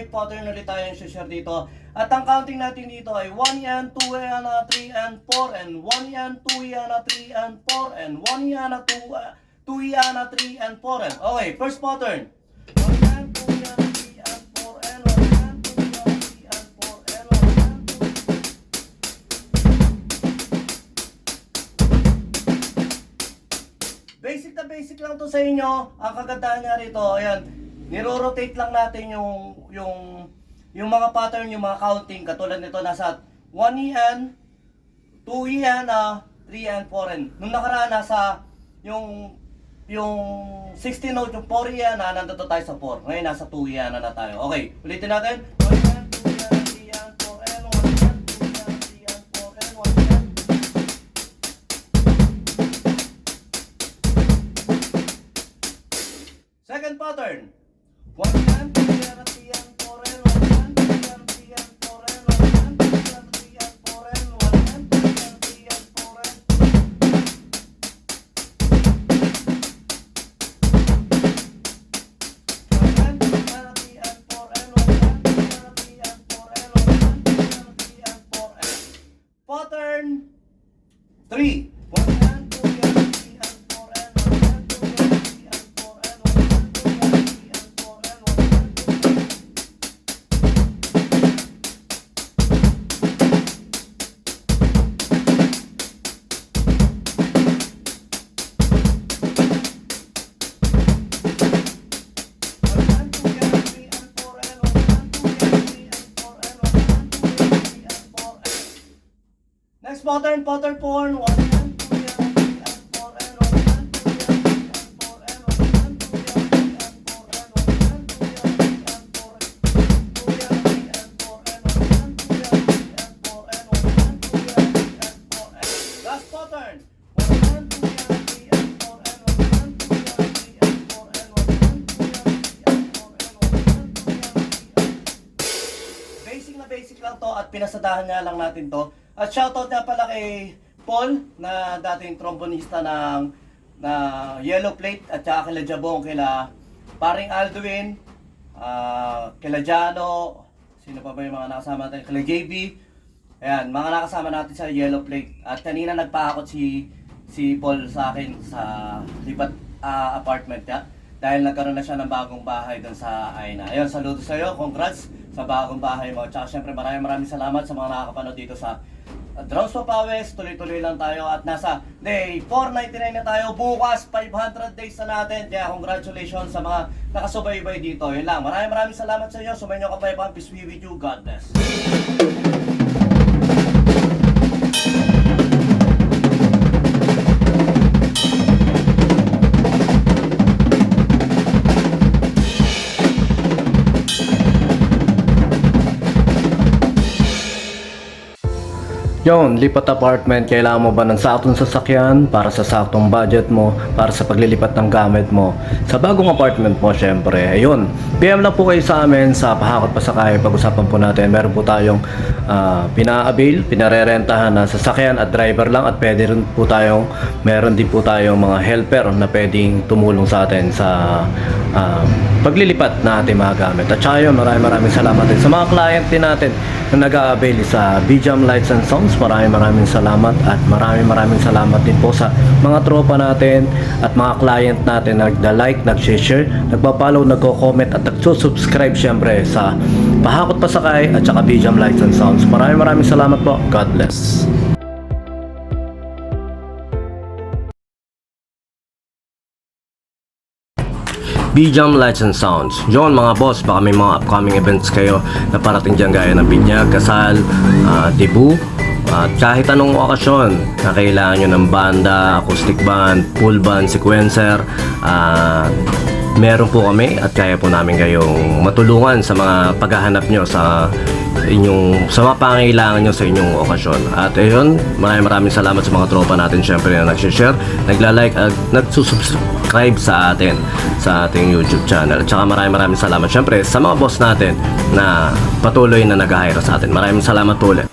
pattern ulit tayo yung share dito. At ang counting natin dito ay 1 yan, 2 yan, 3 and 4 and 1 yan, 2 yan, 3 and 4 and 1 yan, 2 yan, 3 and 4 and okay, first pattern. 1 yan, 2 yan, 3 and 4 and 1 yan, 2 yan, 3 and 4 and 1 yan, 2. Basic na basic lang to sa inyo. Ang kagandahan niya rito, ayan, niro-rotate lang natin yung mga pattern, yung mga counting. Katulad nito, nasa 1 yan, 2 yan, 3 and 4 and. Nung nakaraan, nasa yung 16 note, yung 4 yan, nandito tayo sa 4. Ngayon, nasa 2 yan na tayo. Okay, ulitin natin. 1 yan, 2 yan, 3 yan, 4 and 1 yan, 2 yan, 3 and 4 and 1 yan. Second pattern. 1 yan, 2 yan, 3 yan, 4 and 1 yan, 2 yan, 3 yan, 4 and 1 yan, 2 yan, 3 yan, 4 and 1 yan, 2 yan, 3 yan, 4 and 3. 1 yan, 2 yan, 3 and 4 and 1 yan, 2 yan, 3 and 4 and 1 yan, 2 yan, 3 and 4 and 1 yan, 2 yan. Next pattern, pattern 4, 1 yan, 2 yan, 3 and 4 and 1 yan, 2 yan, 3 and 4 and 1 yan, 2 yan, 3 and 4 and 1 yan, 2 yan, 3 and 4 and 2 yan, 3 and 4 and 1 yan, 2 yan, 3 and 4 and 1 yan, 2 yan, 3 and 4 and last pattern, 1 yan, 2 yan, 3 and 4 and 1 yan, 2 yan, 3 and 4 and 1 yan, 2 yan, 3 and 4 and 1 yan, 2 yan, 3 and basic na basic lang to at pinasadahan nga lang natin to. At shoutout nga pala kay Paul na dating trombonista na Yellow Plate at saka kila Jabong, kila Paring Alduin, kila Jano, sino pa ba yung mga nakasama natin, kila JB. Ayan, mga nakasama natin sa Yellow Plate. At kanina nagpaakot si Paul sa akin sa lipat apartment niya dahil nagkaroon na siya ng bagong bahay doon sa Aina. Ayun, saludo sa iyo, congrats sa bagong bahay mo. Tsaka syempre maraming salamat sa mga nakakapanood dito sa Drums Papawis. Tuloy-tuloy lang tayo at nasa day 499 na tayo. Bukas 500 days na natin. Kaya congratulations sa mga nakasubaybay dito. Yun lang, maraming salamat sa inyo. Sumayin nyo kapayapaan. Peace be with you. God bless. Yon, lipat apartment, kailangan mo ba ng saktong sasakyan para sa saktong budget mo, para sa paglilipat ng gamit mo sa bagong apartment mo? Syempre, ayun, PM lang po kayo sa amin sa Pahakot Pasakay. Pag-usapan po natin, meron po tayong pina-avail, pinarerentahan na sasakyan at driver lang, at pwede rin po tayong, meron din po tayong mga helper na pwedeng tumulong sa atin sa paglilipat na ating mga gamit. At saka yun, maraming salamat din sa mga client din natin na nag-a-avail sa BJAM Lights and Sounds. Maraming salamat, at maraming salamat din po sa mga tropa natin at mga client natin na nagda-like, nag-share, nagpa-follow, nagko-comment at nagsusubscribe syempre sa Pahakot Pasakay at saka BJAM Lights and Sounds. Maraming salamat po. God bless. BJAM Lights and Sounds. Yon mga boss, baka may mga upcoming events kayo na parating dyan gaya ng binyag, kasal, debut, at kahit anong okasyon na kailangan nyo ng banda, acoustic band, full band, sequencer, meron po kami at kaya po namin kayong matulungan sa mga paghahanap nyo sa mga pangailangan nyo sa inyong okasyon. At ayun, maraming salamat sa mga tropa natin syempre na nag-share, nagla-like at nagsusubscribe sa atin sa ating YouTube channel. At saka maraming salamat syempre sa mga boss natin na patuloy na nag-hire sa atin. Maraming salamat po ulit.